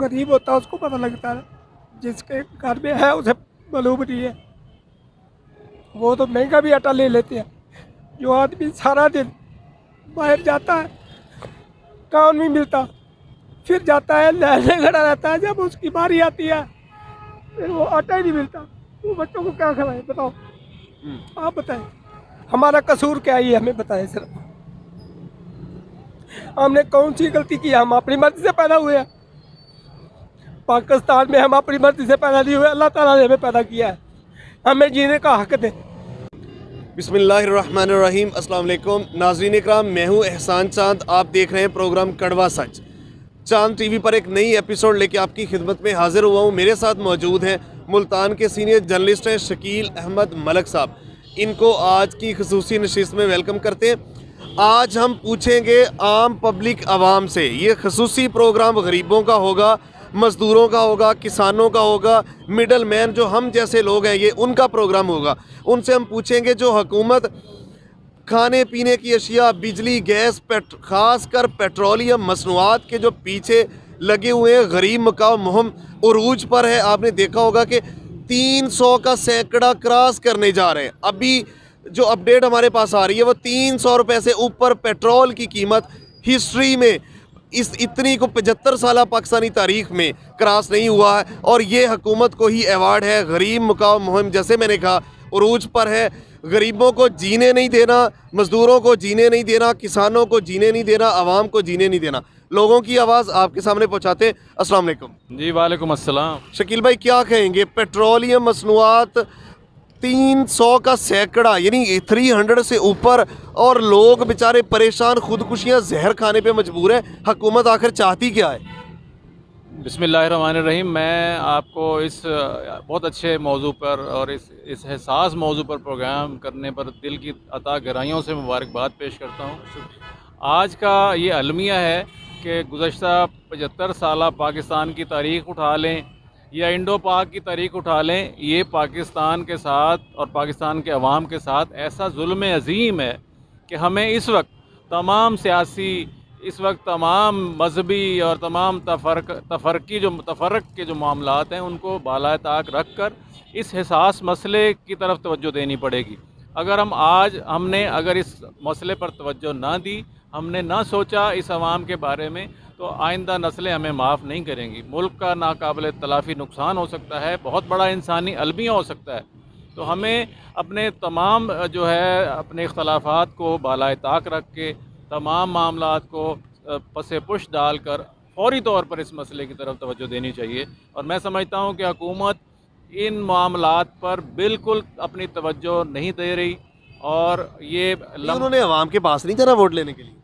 गरीब होता है उसको पता लगता है, जिसके घर में है उसे मालूम नहीं है। वो तो महंगा भी आटा ले लेते हैं। जो आदमी सारा दिन बाहर जाता है, काम नहीं मिलता, फिर जाता है लहने खड़ा रहता है, जब उसकी बारी आती है फिर वो आटा ही नहीं मिलता, वो बच्चों को क्या खिलाए बताओ। आप बताएं, हमारा कसूर क्या है, हमें बताएं सिर्फ। हमने कौन सी गलती की? हम अपनी मर्जी से पैदा हुए हैं। पाकिस्तान में हम अपनी मर्जी से पैदा नहीं हुए, अल्लाह ताला ने हमें पैदा किया है, हमें जीने का हक दे। बिस्मिल्लाहिर्रहमानिर्रहीम। अस्सलाम वालेकुम नाज़रीन इकराम, मैं हूँ एहसान चांद। आप देख रहे हैं प्रोग्राम कड़वा सच। चांद टीवी पर एक नई एपिसोड लेके आपकी खिदमत में हाजिर हुआ हूँ। मेरे साथ मौजूद हैं मुल्तान के सीनियर जर्नलिस्ट हैं शकील अहमद मलक साहब। इनको आज की खसूसी नशिस्त में वेलकम करते हैं। आज हम पूछेंगे आम पब्लिक आवाम से। ये खसूसी प्रोग्राम गरीबों का होगा, मज़दूरों का होगा, किसानों का होगा, मिडल मैन जो हम जैसे लोग हैं, ये उनका प्रोग्राम होगा। उनसे हम पूछेंगे जो हुकूमत खाने पीने की अशिया, बिजली, गैस, ख़ास कर पेट्रोलियम मसनूआत के जो पीछे लगे हुए हैं, गरीब मकाओ मुहिम उरूज पर है। आपने देखा होगा कि 300 का सैकड़ा क्रॉस करने जा रहे हैं। अभी जो अपडेट हमारे पास आ रही है वो 300 रुपये से ऊपर पेट्रोल की कीमत हिस्ट्री में इस इतनी को 75 साल पाकिस्तानी तारीख में क्रॉस नहीं हुआ है। और ये हुकूमत को ही अवार्ड है। गरीब मकाओ मुहिम जैसे मैंने कहा उरूज पर है। गरीबों को जीने नहीं देना, मज़दूरों को जीने नहीं देना, किसानों को जीने नहीं देना, आवाम को जीने नहीं देना। लोगों की आवाज़ आपके सामने पहुंचाते हैं। अस्सलाम वालेकुम। जी वालेकुम अस्सलाम। शकील भाई क्या कहेंगे? पेट्रोलियम मसनूआत 300 का सैकड़ा यानी 300 से ऊपर, और लोग बेचारे परेशान, खुदकुशियाँ जहर खाने पे मजबूर है। हुकूमत आखिर चाहती क्या है? बिस्मिल्लाहिर्रहमानिर्रहीम। मैं आपको इस बहुत अच्छे मौजू पर और इस हसास मौजू पर प्रोग्राम करने पर दिल की अता गहराइयों से मुबारकबाद पेश करता हूँ। आज का ये अलमिया है कि गुज़श्ता 75 साल पाकिस्तान की तारीख़ उठा लें या इंडो पाक की तारीख़ उठा लें, ये पाकिस्तान के साथ और पाकिस्तान के अवाम के साथ ऐसा जुल्म अज़ीम है कि हमें इस वक्त तमाम सियासी, इस वक्त तमाम मजहबी और तमाम तफरक के जो मामलात हैं उनको बाला ताक रख कर इस हसास मसले की तरफ तवज्जो देनी पड़ेगी। अगर हमने अगर इस मसले पर तवज्जो ना दी, हमने ना सोचा इस अवाम के बारे में, तो आइंदा नस्लें हमें माफ़ नहीं करेंगी। मुल्क का नाकाबिल तलाफ़ी नुकसान हो सकता है, बहुत बड़ा इंसानी अलमिया हो सकता है। तो हमें अपने तमाम जो है अपने इख्तलाफात को बाला ताक रख के तमाम मामलात को पसे पुश डालकर फौरी तौर पर इस मसले की तरफ तवज्जो देनी चाहिए। और मैं समझता हूँ कि हुकूमत इन मामलात पर बिल्कुल अपनी तवज्जो नहीं दे रही। और ये उन्होंने अवाम के पास नहीं जाना वोट लेने के लिए?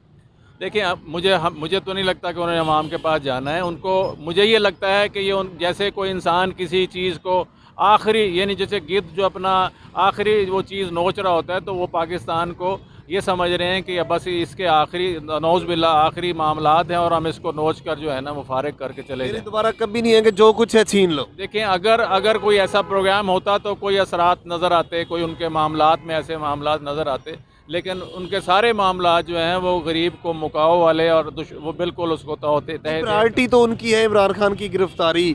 देखिए, अब मुझे तो नहीं लगता कि उन्होंने अवाम के पास जाना है। उनको, मुझे ये लगता है कि ये जैसे कोई इंसान किसी चीज़ को आखिरी, यानी जैसे गिद्ध जो अपना आखिरी वो चीज़ नोच रहा होता है, तो वो पाकिस्तान को ये समझ रहे हैं कि बस इसके आखिरी नौज़ बिल्ला आखिरी मामलात हैं और हम इसको नोच कर जो है ना वो फारिग करके चले जाएं। दोबारा कभी नहीं है कि जो कुछ है छीन लो। देखें, अगर कोई ऐसा प्रोग्राम होता तो कोई असरात नज़र आते, कोई उनके मामलात में ऐसे मामलात नज़र आते, लेकिन उनके सारे मामलात जो हैं वो गरीब को मुकाओ वाले और वो बिल्कुल उसको प्रायोरिटी तो उनकी है इमरान खान की गिरफ्तारी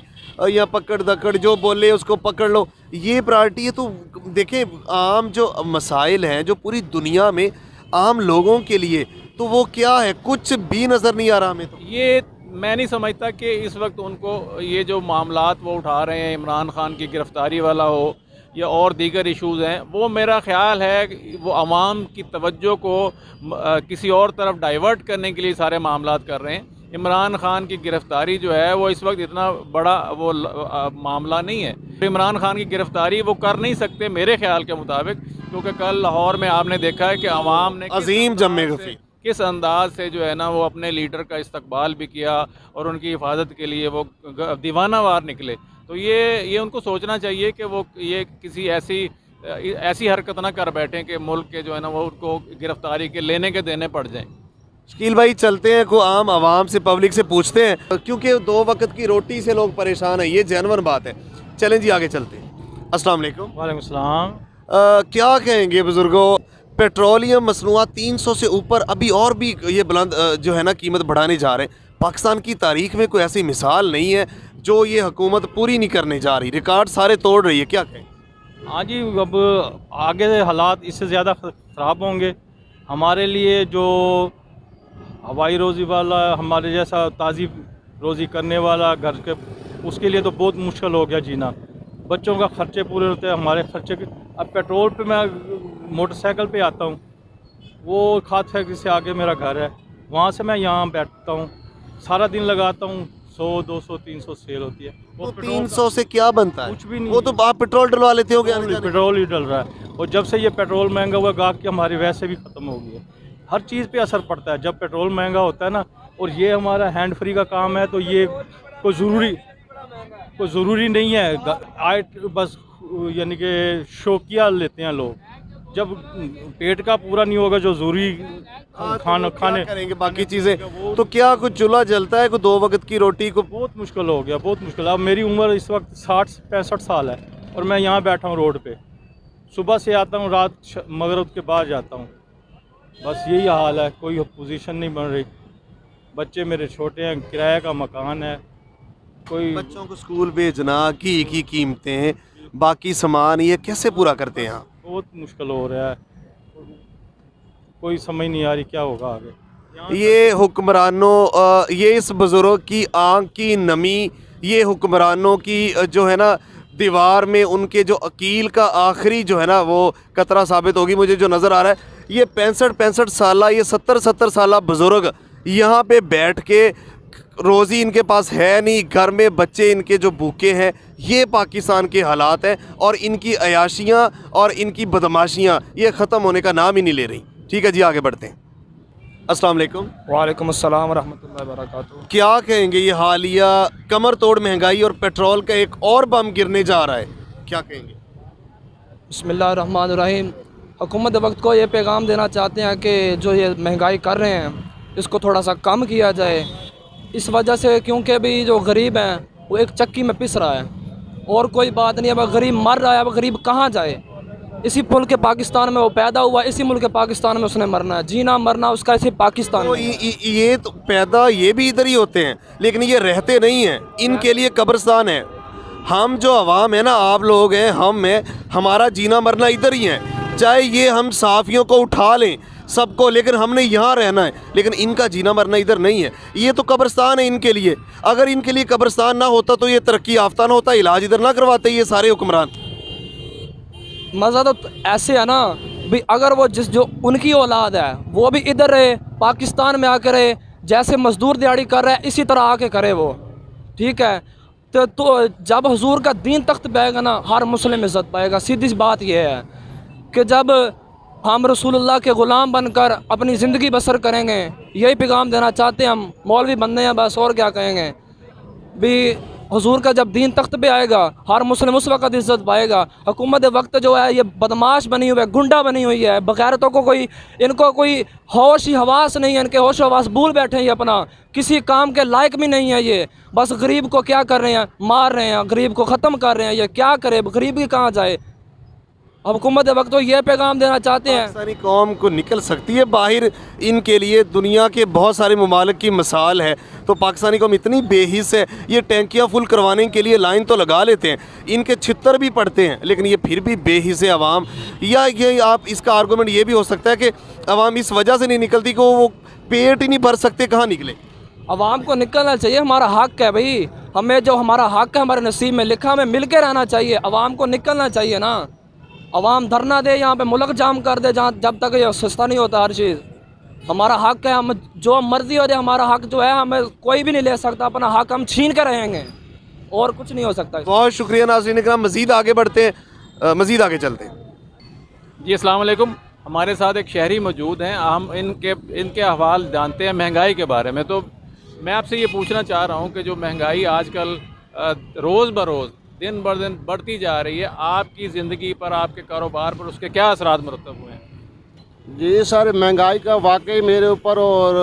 या पकड़ दकड़, जो बोले उसको पकड़ लो, ये प्रायोरिटी है। तो देखें, आम जो मसाइल हैं जो पूरी दुनिया में आम लोगों के लिए, तो वो क्या है? कुछ भी नज़र नहीं आ रहा हमें। तो ये मैं नहीं समझता कि इस वक्त उनको ये जो मामलात वो उठा रहे हैं, इमरान खान की गिरफ्तारी वाला हो या और दीगर इश्यूज़ हैं, वो मेरा ख़्याल है कि वो आवाम की तवज्जो को किसी और तरफ डाइवर्ट करने के लिए सारे मामलात कर रहे हैं। इमरान खान की गिरफ़्तारी जो है वो इस वक्त इतना बड़ा वो मामला नहीं है। इमरान खान की गिरफ़्तारी वो कर नहीं सकते मेरे ख़्याल के मुताबिक, क्योंकि कल लाहौर में आपने देखा है कि अवाम ने अजीम जम्मे किस अंदाज से जो है ना वो अपने लीडर का इस्तकबाल भी किया और उनकी हिफाजत के लिए वो दीवानावार निकले। तो ये उनको सोचना चाहिए कि वो ये किसी ऐसी हरकत ना कर बैठें कि मुल्क के जो है ना वो उनको गिरफ्तारी के लेने के देने पड़ जाएं। शकील भाई चलते हैं, को आम आवाम से, पब्लिक से पूछते हैं, क्योंकि 2 वक्त की रोटी से लोग परेशान हैं, ये जेन्युइन बात है। चलें जी, आगे चलते हैं। अस्सलाम वालेकुम। वालेकुम सलाम। क्या कहेंगे बुजुर्गों? पेट्रोलियम मसनूआत 300 से ऊपर, अभी और भी ये बुलंद जो है ना कीमत बढ़ाने जा रहे हैं। पाकिस्तान की तारीख में कोई ऐसी मिसाल नहीं है जो ये हुकूमत पूरी नहीं करने जा रही, रिकॉर्ड सारे तोड़ रही है, क्या कहें? हाँ जी, अब आगे हालात इससे ज़्यादा ख़राब होंगे हमारे लिए। जो हवाई रोज़ी वाला, हमारे जैसा ताज़ी रोज़ी करने वाला घर के, उसके लिए तो बहुत मुश्किल हो गया जीना। बच्चों का ख़र्चे पूरे होते हैं, हमारे ख़र्चे के। अब पेट्रोल पे मैं मोटरसाइकिल पे आता हूँ, वो खाद फैक्ट्री से आगे मेरा घर है, वहाँ से मैं यहाँ बैठता हूँ, सारा दिन लगाता हूँ, 100 200 300 सेल होती है। तो 300 से क्या बनता है? कुछ भी नहीं, वो तो आप पेट्रोल डलवा लेते हो, पेट्रोल ही डल रहा है। और जब से ये पेट्रोल महंगा हुआ, गाहक की हमारी वैसे भी ख़त्म हो गई है। हर चीज़ पे असर पड़ता है जब पेट्रोल महंगा होता है ना। और ये हमारा हैंड फ्री का काम है, तो ये कोई ज़रूरी नहीं है। बस यानी कि शौकिया लेते हैं लोग। जब पेट का पूरा नहीं होगा जो ज़रूरी खाने करेंगे बाकी चीज़ें, तो क्या कुछ चूल्हा जलता है? कोई 2 वक्त की रोटी को? बहुत मुश्किल हो गया, बहुत मुश्किल। अब मेरी उम्र इस वक्त 60-65 साल है और मैं यहाँ बैठा हूँ रोड पे। सुबह से आता हूँ, रात मगरिब के बाद जाता हूँ। बस यही हाल है, कोई पोजीशन नहीं बन रही। बच्चे मेरे छोटे हैं, किराए का मकान है, कोई बच्चों को स्कूल भेजना, की कीमतें, बाकी सामान, ये कैसे पूरा करते हैं आप? बहुत मुश्किल हो रहा है, कोई समझ नहीं आ रही क्या होगा आगे। ये हुक्मरानों, ये इस बुज़ुर्ग की आँख की नमी, ये हुक्मरानों की जो है ना दीवार में उनके जो अकील का आखिरी जो है ना वो कतरा साबित होगी। मुझे जो नज़र आ रहा है, ये 65-65 साल, ये 70-70 साल बुज़ुर्ग यहाँ पे बैठ के, रोज़ी इनके पास है नहीं, घर में बच्चे इनके जो भूखे हैं, ये पाकिस्तान के हालात हैं। और इनकी अयाशियाँ और इनकी बदमाशियाँ ये ख़त्म होने का नाम ही नहीं ले रही। ठीक है जी, आगे बढ़ते हैं। अस्सलाम वालेकुम। वालेकुम अस्सलाम रहमतुल्लाहि व बरकातुहू। क्या कहेंगे ये हालिया कमर तोड़ महंगाई और पेट्रोल का एक और बम गिरने जा रहा है, क्या कहेंगे? बिस्मिल्लाहिर्रहमानिर्रहीम। हुकूमत वक्त को ये पैगाम देना चाहते हैं कि जो ये महंगाई कर रहे हैं इसको थोड़ा सा कम किया जाए। इस वजह से क्योंकि अभी जो गरीब हैं वो एक चक्की में पिस रहा है और कोई बात नहीं। अब गरीब मर रहा है, अब गरीब कहाँ जाए? इसी मुल्क के पाकिस्तान में वो पैदा हुआ, इसी मुल्क के पाकिस्तान में उसने मरना है, जीना मरना उसका इसी पाकिस्तान तो में। ये तो पैदा ये भी इधर ही होते हैं, लेकिन ये रहते नहीं हैं, इनके लिए कब्रिस्तान है। हम जो अवाम है ना, आप लोग हैं, हम हैं, हमारा जीना मरना इधर ही है। चाहे ये हम साफियों को उठा लें सबको, लेकिन हमने यहाँ रहना है, लेकिन इनका जीना मरना इधर नहीं है। ये तो कब्रिस्तान है इनके लिए। अगर इनके लिए कब्रिस्तान ना होता तो ये तरक्की याफ्ता ना होता, इलाज इधर ना करवाते ये सारे हुक्मरान। मज़ा तो ऐसे है ना भी, अगर वो जो उनकी औलाद है वो भी इधर रहे, पाकिस्तान में आके रहे, जैसे मजदूर दिहाड़ी कर रहा है इसी तरह आके करे वो, ठीक है। तो जब हुजूर का दीन तख्त पाएगा ना, हर मुस्लिम इज़्ज़त पाएगा। सीधी सी बात यह है कि जब हम रसूलुल्लाह के ग़ुलाम बनकर अपनी ज़िंदगी बसर करेंगे, यही पैगाम देना चाहते हैं हम। मौलवी बनने हैं बस, और क्या कहेंगे भी। हुजूर का जब दीन तख्त पे आएगा, हर मुस्लिम उस वक़्त इज़्ज़त पाएगा। हुकूमत वक्त जो है ये बदमाश बनी हुई है, गुंडा बनी हुई है, बगैरतों को कोई, इनको कोई होश ही हवास नहीं है, इनके होश हवास भूल बैठे हैं। ये अपना किसी काम के लायक भी नहीं है। ये बस गरीब को क्या कर रहे हैं, मार रहे हैं, गरीब को ख़त्म कर रहे हैं। ये क्या करे, गरीब की कहाँ जाए? हुकूमत वक्त तो ये पैगाम देना चाहते हैं, पाकिस्तानी कौम को निकल सकती है बाहर। इनके लिए दुनिया के बहुत सारे ममालिक की मिसाल है। तो पाकिस्तानी कौम इतनी बेहिस है, ये टैंकियाँ फुल करवाने के लिए लाइन तो लगा लेते हैं, इनके छितर भी पड़ते हैं, लेकिन ये फिर भी बेहिस है अवाम। या ये आप इसका आर्गूमेंट ये भी हो सकता है कि अवाम इस वजह से नहीं निकलती कि वो पेट ही नहीं भर सकते, कहाँ निकले? अवाम को निकलना चाहिए, हमारा हक है भाई। हमें जो हमारा हक है, हमारे नसीब में लिखा, हमें मिल के रहना चाहिए। अवाम को निकलना चाहिए ना। अवाम धरना दे, यहाँ पे मुल्क जाम कर दे, जहाँ जब तक ये सस्ता नहीं होता हर चीज़। हमारा हक है, हम जो मर्जी हो जाए, हमारा हक जो है हमें कोई भी नहीं ले सकता। अपना हक हम छीन के रहेंगे और कुछ नहीं हो सकता। बहुत शुक्रिया नाज़रीन इकराम। मज़ीद आगे बढ़ते हैं, मज़ीद आगे चलते हैं। जी अस्सलाम वालेकुम। हमारे साथ एक शहरी मौजूद हैं, हम इनके अहवाल जानते हैं महंगाई के बारे में। तो मैं आपसे ये पूछना चाह रहा हूँ कि जो महंगाई आजकल रोज़ बरोज़ दिन बर दिन बढ़ती जा रही है, आपकी ज़िंदगी पर, आपके कारोबार पर उसके क्या असरात मुरतब हुए हैं? जी सर, महंगाई का वाकई मेरे ऊपर और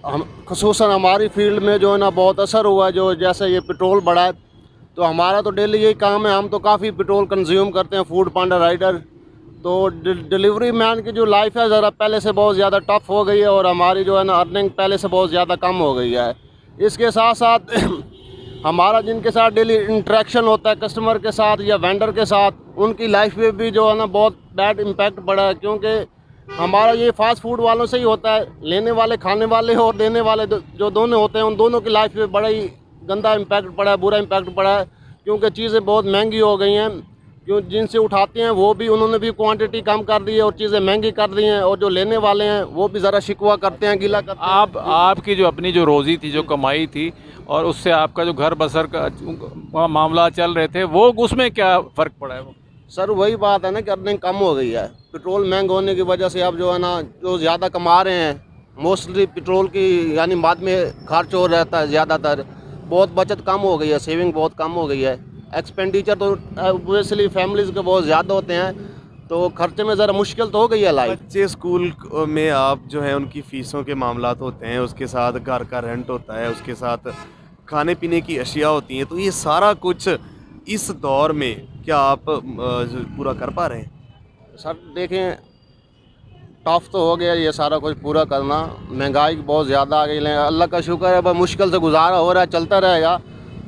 हम ख़ुसूसन हमारी फील्ड में जो है ना बहुत असर हुआ है। जो जैसे ये पेट्रोल बढ़ा है, तो हमारा तो डेली यही काम है, हम तो काफ़ी पेट्रोल कंज्यूम करते हैं, फूड पांडा राइडर। तो डिलीवरी मैन की जो लाइफ है ज़रा पहले से बहुत ज़्यादा टफ हो गई है और हमारी जो है ना अर्निंग पहले से बहुत ज़्यादा कम हो गई है। इसके साथ साथ हमारा जिनके साथ डेली इंटरेक्शन होता है कस्टमर के साथ या वेंडर के साथ, उनकी लाइफ पे भी जो है ना बहुत बैड इम्पैक्ट पड़ा है, क्योंकि हमारा ये फास्ट फूड वालों से ही होता है। लेने वाले, खाने वाले और देने वाले जो दोनों होते हैं, उन दोनों की लाइफ पे बड़ा ही गंदा इम्पैक्ट पड़ा है, बुरा इम्पैक्ट पड़ा है, क्योंकि चीज़ें बहुत महंगी हो गई हैं। क्यों जिनसे उठाते हैं वो भी, उन्होंने भी क्वांटिटी कम कर दी है और चीज़ें महंगी कर दी हैं, और जो लेने वाले हैं वो भी ज़रा शिकवा करते हैं, गिला करते हैं। आपकी जो अपनी जो रोज़ी थी, जो कमाई थी, और उससे आपका जो घर बसर का मामला चल रहे थे, वो उसमें क्या फ़र्क पड़ा है? वो सर वही बात है ना कि अर्निंग कम हो गई है। पेट्रोल महंगा होने की वजह से अब जो है ना, जो ज़्यादा कमा रहे हैं, मोस्टली पेट्रोल की यानी बाद में खर्च हो रहता है ज़्यादातर, बहुत बचत कम हो गई है, सेविंग बहुत कम हो गई है। एक्सपेंडिचर तो ऑब्वियसली फैमिलीज़ के बहुत ज़्यादा होते हैं, तो खर्चे में ज़रा मुश्किल तो हो गई है लाइफ। बच्चे स्कूल में आप जो है उनकी फ़ीसों के मामलात होते हैं, उसके साथ घर का रेंट होता है, उसके साथ खाने पीने की अशिया होती हैं, तो ये सारा कुछ इस दौर में क्या आप पूरा कर पा रहे हैं? सर देखें, टफ तो हो गया ये सारा कुछ पूरा करना, महंगाई बहुत ज़्यादा आ गई है। अल्लाह का शुक्र है, बस मुश्किल से गुजारा हो रहा है, चलता रहेगा।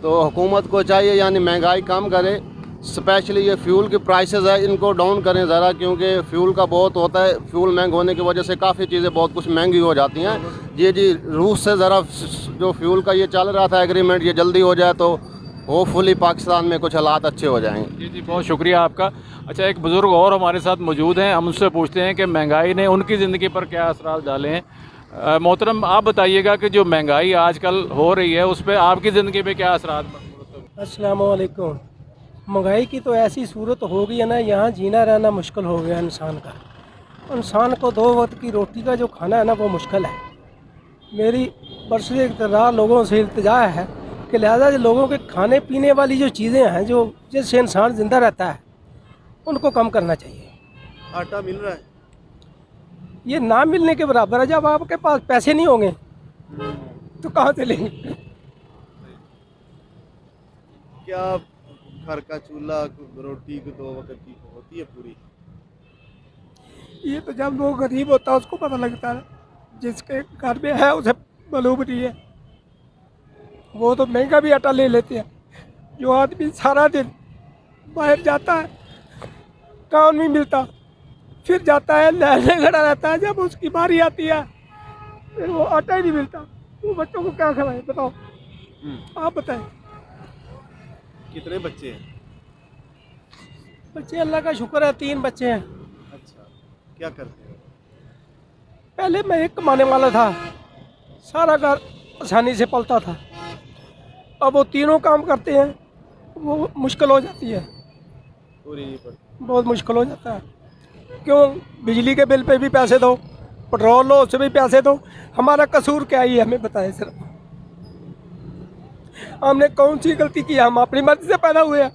तो हुकूमत को चाहिए यानी महंगाई कम करे, स्पेशली ये फ्यूल की प्राइसेस है इनको डाउन करें ज़रा, क्योंकि फ्यूल का बहुत होता है। फ्यूल महंग होने की वजह से काफ़ी चीज़ें बहुत कुछ महंगी हो जाती हैं। जी रूस से ज़रा जो फ्यूल का ये चल रहा था एग्रीमेंट, ये जल्दी हो जाए तो होपफुली पाकिस्तान में कुछ हालात अच्छे हो जाएंगे। जी, बहुत शुक्रिया आपका। अच्छा, एक बुज़ुर्ग और हमारे साथ मौजूद हैं, हम उनसे पूछते हैं कि महंगाई ने उनकी ज़िंदगी पर क्या असरात डाले हैं। मोहतरम, आप बताइएगा कि जो महंगाई आजकल हो रही है, उस पर आपकी ज़िंदगी पे क्या असरात? अस्सलाम वालेकुम। महंगाई की तो ऐसी सूरत हो गई है ना, यहाँ जीना रहना मुश्किल हो गया इंसान का। इंसान को 2 वक्त की रोटी का जो खाना है ना, वो मुश्किल है। मेरी बरसों इक़्तिदार लोगों से इल्तिजा है कि लिहाजा जो लोगों के खाने पीने वाली जो चीज़ें हैं, जो जिससे इंसान ज़िंदा रहता है, उनको कम करना चाहिए। आटा मिल रहा है? ये ना मिलने के बराबर है। जब आपके पास पैसे नहीं होंगे तो कहाँ से लेंगे? क्या घर का चूल्हा रोटी को 2 वक्त की होती है पूरी? ये तो जब लोग गरीब होता है उसको पता लगता है, जिसके घर में है उसे मालूम नहीं है। वो तो महंगा भी आटा ले लेते हैं। जो आदमी सारा दिन बाहर जाता है, काम नहीं मिलता, फिर जाता है लहने खड़ा रहता है, जब उसकी बारी आती है फिर वो आटा ही नहीं मिलता, वो बच्चों को क्या खिलाए? बताओ, आप बताएं। कितने बच्चे हैं? बच्चे अल्लाह का शुक्र है 3 बच्चे हैं। अच्छा, क्या करते हैं? पहले मैं एक कमाने वाला था, सारा घर आसानी से पलता था। अब वो तीनों काम करते हैं, वो मुश्किल हो जाती है, पूरी नहीं पड़ती। बहुत मुश्किल हो जाता है। क्यों? बिजली के बिल पे भी पैसे दो, पेट्रोल लो उससे भी पैसे दो। हमारा कसूर क्या ही है, हमें बताएं सिर्फ। हमने कौन सी गलती की? हम अपनी मर्जी से पैदा हुए हैं।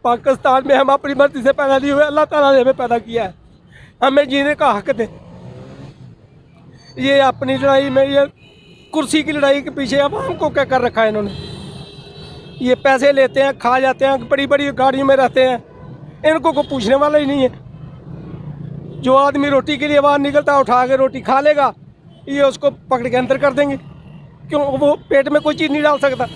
पाकिस्तान में हम अपनी मर्जी से पैदा नहीं हुए, अल्लाह ताला ने हमें पैदा किया है, हमें जीने का हक दे। ये अपनी लड़ाई में, ये कुर्सी की लड़ाई के पीछे अब हमको क्या कर रखा है इन्होंने? ये पैसे लेते हैं, खा जाते हैं, बड़ी बड़ी गाड़ियों में रहते हैं, इनको को पूछने वाला ही नहीं है। जो आदमी रोटी के लिए बाहर निकलता है, उठा के रोटी खा लेगा, ये उसको पकड़ के अंदर कर देंगे। क्यों? वो पेट में कोई चीज़ नहीं डाल सकता।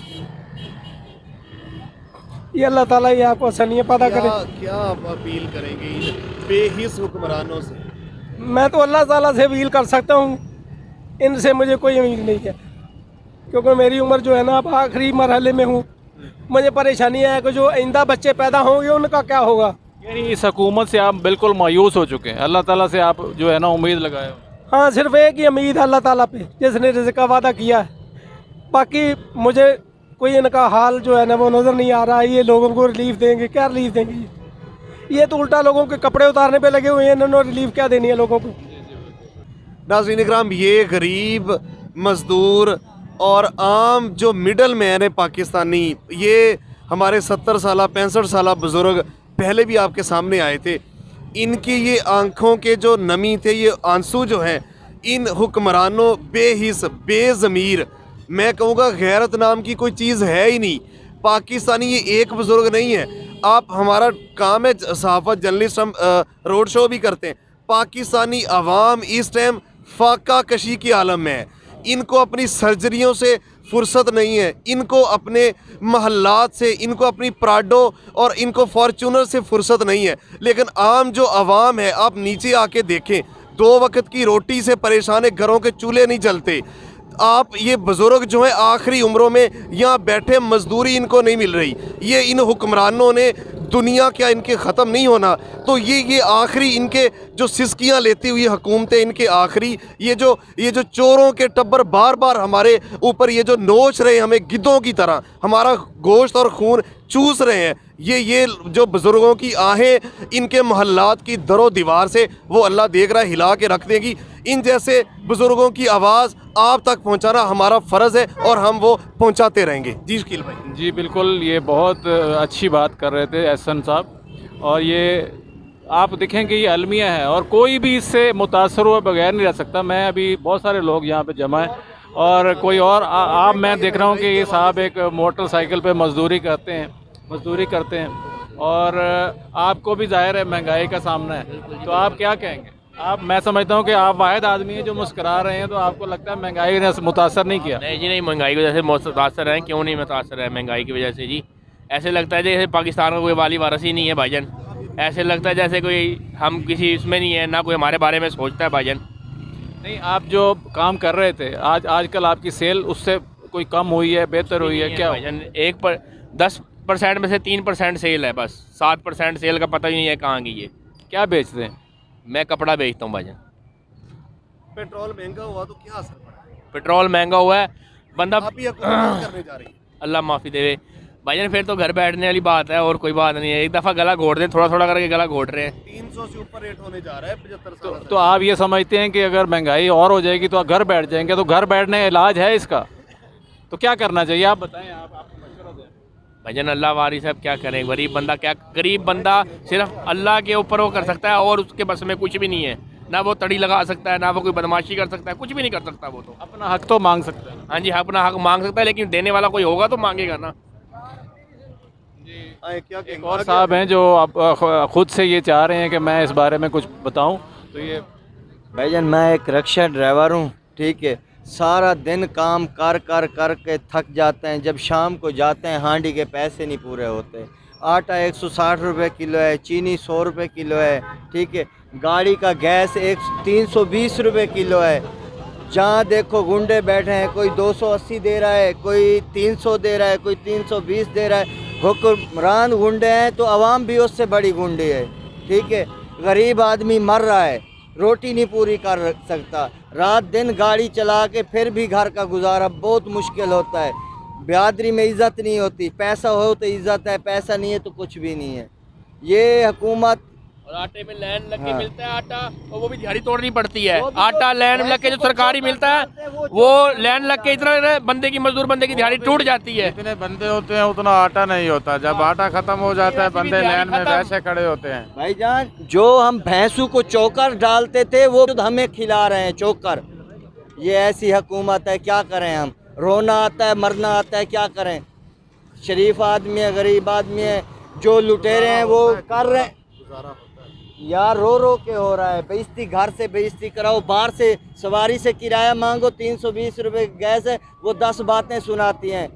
ये अल्लाह ताला ये आपको आसानियाँ पैदा करे। क्या आप अपील करेंगे इन बेहिस हुक्मरानों से? मैं तो अल्लाह ताला से अपील कर सकता हूँ, इनसे मुझे कोई उम्मीद नहीं है, क्योंकि मेरी उम्र जो है ना, अब आखिरी मरहले में हूँ। मुझे परेशानी है कि जो आइंदा बच्चे पैदा होंगे उनका क्या होगा। यानी इस हुकूमत से आप बिल्कुल मायूस हो चुके हैं, अल्लाह ताला से आप जो है ना उम्मीद लगाए हो? हाँ, सिर्फ एक ही उम्मीद है अल्लाह ताला पे, जिसने रिज़्क़ का वादा किया है। बाकी मुझे कोई इनका हाल जो है ना वो नज़र नहीं आ रहा है। ये लोगों को रिलीफ देंगे, क्या रिलीफ देंगे? ये तो उल्टा लोगों के कपड़े उतारने पे लगे हुए हैं, इन्होंने रिलीफ क्या देनी है लोगों को? नाज़रीन इकराम, ये गरीब मज़दूर और आम जो मिडल मैन है पाकिस्तानी, ये हमारे 70 साल 65 साल बुज़ुर्ग पहले भी आपके सामने आए थे। इनकी ये आंखों के जो नमी थे, ये आंसू जो हैं इन हुक्मरानों बेहिस बेज़मीर, मैं कहूँगा गैरत नाम की कोई चीज़ है ही नहीं। पाकिस्तानी ये एक बुज़ुर्ग नहीं है। आप, हमारा काम है सहाफ़त जर्नलिस्ट, हम रोड शो भी करते हैं। पाकिस्तानी अवाम इस टाइम फाका कशी की आलम में है। इनको अपनी सर्जरियों से फुर्सत नहीं है, इनको अपने महल्लात से, इनको अपनी प्राडो और इनको फॉर्चूनर से फुर्सत नहीं है। लेकिन आम जो आवाम है, आप नीचे आके देखें, 2 वक्त की रोटी से परेशान है, घरों के चूल्हे नहीं जलते। आप ये बुज़ुर्ग जो है आखिरी उम्रों में यहाँ बैठे, मजदूरी इनको नहीं मिल रही। ये इन हुक्मरानों ने दुनिया क्या इनके ख़त्म नहीं होना, तो ये आखिरी इनके जो सिस्कियाँ लेती हुई हुकूमतें, इनके आखिरी ये जो चोरों के टब्बर बार बार हमारे ऊपर ये जो नोच रहे हैं, हमें गिद्धों की तरह हमारा गोश्त और खून चूस रहे हैं, ये जो बुज़ुर्गों की आहें इनके महल्लात की दरो दीवार से वो अल्लाह देख रहा है, हिला के रख देगी। इन जैसे बुज़ुर्गों की आवाज़ आप तक पहुंचाना हमारा फ़र्ज़ है और हम वो पहुंचाते रहेंगे। जी शकील भाई। जी बिल्कुल, ये बहुत अच्छी बात कर रहे थे एहसन साहब, और ये आप देखें कि ये अलमिया है और कोई भी इससे मुतासर हुए बगैर नहीं रह सकता। मैं अभी बहुत सारे लोग यहाँ पे जमा हैं और कोई और आप मैं देख रहा हूँ कि ये साहब एक मोटरसाइकिल पे मजदूरी करते हैं और आपको भी ज़ाहिर है महंगाई का सामना है, तो आप क्या कहेंगे? मैं समझता हूँ कि आप वाहिद आदमी हैं जो मुस्करा रहे हैं, तो आपको लगता है महंगाई ने मुतासर नहीं किया? नहीं जी नहीं, महंगाई की वजह से मुतासर है। क्यों नहीं मुतासर है महंगाई की वजह से जी? ऐसे लगता है जैसे पाकिस्तान का कोई वाली वारस ही नहीं है भाईजान। ऐसे लगता है जैसे कोई हम किसी इसमें नहीं है, ना कोई हमारे बारे में सोचता है भाईजान। नहीं, आप जो काम कर रहे थे आजकल आपकी सेल उससे कोई कम हुई है, बेहतर हुई है क्या? भाईजान 10% में से 3% सेल है बस। 7% सेल का पता ही नहीं है कहाँ गई है। क्या बेचते हैं? मैं कपड़ा बेचता हूँ भाईजान। पेट्रोल महंगा हुआ तो क्या असर पड़ा? पेट्रोल महंगा हुआ है, बंदा आप ही हुकूमत करने जा रही है। अल्लाह माफ़ी देवे भाईजान, फिर तो घर बैठने वाली बात है और कोई बात नहीं है। एक दफ़ा गला घोट दें, थोड़ा थोड़ा करके गला घोट रहे हैं। 300 से ऊपर रेट होने जा रहा है 75 साल। तो आप ये समझते हैं कि अगर महंगाई और हो जाएगी तो घर बैठ जाएंगे? तो घर बैठने का इलाज है इसका? तो क्या करना चाहिए आप बताएं, आप मशवरा दें। भाईजान अल्लाह वारी साहब क्या करें, गरीब बंदा सिर्फ अल्लाह के ऊपर वो कर सकता है और उसके बस में कुछ भी नहीं है। ना वो तड़ी लगा सकता है, ना वो कोई बदमाशी कर सकता है, कुछ भी नहीं कर सकता। वो तो अपना हक तो मांग सकता है। हाँ जी, अपना हक मांग सकता है, लेकिन देने वाला कोई होगा तो मांगेगा ना। क्या एक और साहब हैं जो अब खुद से ये चाह रहे हैं कि मैं इस बारे में कुछ बताऊं, तो ये भाईजान मैं एक रिक्शा ड्राइवर हूँ, ठीक है। सारा दिन काम कर के थक जाते हैं। जब शाम को जाते हैं हांडी के पैसे नहीं पूरे होते। आटा 160 रुपये किलो है, चीनी 100 रुपये किलो है, ठीक है। गाड़ी का गैस 320 रुपये किलो है। जहाँ देखो गुंडे बैठे हैं, कोई 280 दे रहा है, कोई 300 दे रहा है, कोई 320 दे रहा है। हुक्मरान गुंडे हैं तो आवाम भी उससे बड़ी गुंडे है, ठीक है। गरीब आदमी मर रहा है, रोटी नहीं पूरी कर सकता, रात दिन गाड़ी चला के फिर भी घर का गुजारा बहुत मुश्किल होता है। बिरादरी में इज़्ज़त नहीं होती, पैसा हो तो इज़्ज़त है, पैसा नहीं है तो कुछ भी नहीं है। ये हुकूमत और आटे में लाइन लग के मिलता है आटा, और वो भी दिहाड़ी तोड़नी पड़ती है। आटा लाइन लग के जो सरकारी मिलता है वो लाइन लग के इतना बंदे की मजदूर बंदे की दिहाड़ी टूट जाती है। जितने बंदे होते हैं उतना आटा नहीं होता। जब आटा खत्म हो जाता है बंदे लाइन में वैसे खड़े होते हैं। भाईजान जो हम भैंसों को चोकर डालते थे वो हमें खिला रहे हैं चोकर। ये ऐसी हुकूमत है, क्या करें हम? रोना आता है, मरना आता है, क्या करें? शरीफ आदमी है, गरीब आदमी है, जो लुटेरे हैं वो कर रहे हैं। यार रो के हो रहा है। बेइज्जती घर से बेइज्जती कराओ, बाहर से सवारी से किराया मांगो, 320 रुपये गैस है, वो 10 बातें सुनाती हैं।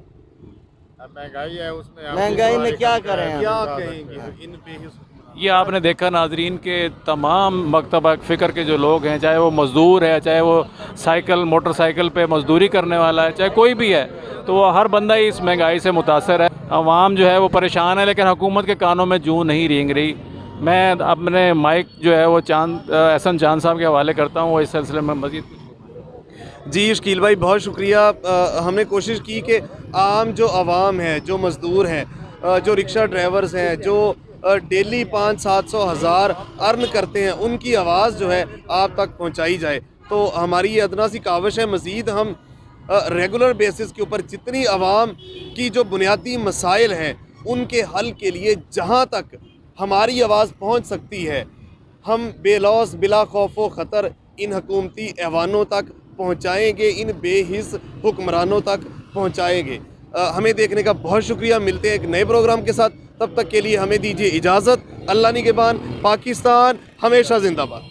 महंगाई है उसमें, महंगाई में क्या करें हम? क्या कहेंगे इन बेहिस? ये आपने देखा नाजरीन के तमाम मकतब फ़िक्र के जो लोग हैं, चाहे वो मज़दूर है, चाहे वो मोटरसाइकिल पे मज़दूरी करने वाला है, चाहे कोई भी है, तो वो हर बंदा ही इस महंगाई से मुतासर है। आवाम जो है वो परेशान है, लेकिन हुकूमत के कानों में जूं नहीं रेंग रही। मैं अपने माइक जो है वो एहसन चांद साहब के हवाले करता हूँ, वो इस सिलसिले में मज़ीद। जी शकील भाई बहुत शुक्रिया। हमने कोशिश की कि आम जो आवाम है, जो मज़दूर हैं, जो रिक्शा ड्राइवर्स हैं, जो डेली 500-700 हज़ार अर्न करते हैं, उनकी आवाज़ जो है आप तक पहुंचाई जाए। तो हमारी ये अदना सी काविश है, मज़ीद हम रेगुलर बेसिस के ऊपर जितनी आवाम की जो बुनियादी मसाइल हैं उनके हल के लिए जहाँ तक हमारी आवाज़ पहुँच सकती है, हम बेलौस बिला खौफ व ख़तर इन हुकूमती ऐवानों तक पहुँचाएँगे, इन बेहिस हुक्मरानों तक पहुँचाएँगे। हमें देखने का बहुत शुक्रिया। मिलते हैं एक नए प्रोग्राम के साथ, तब तक के लिए हमें दीजिए इजाज़त। अल्लाह निगहबान। पाकिस्तान हमेशा जिंदाबाद।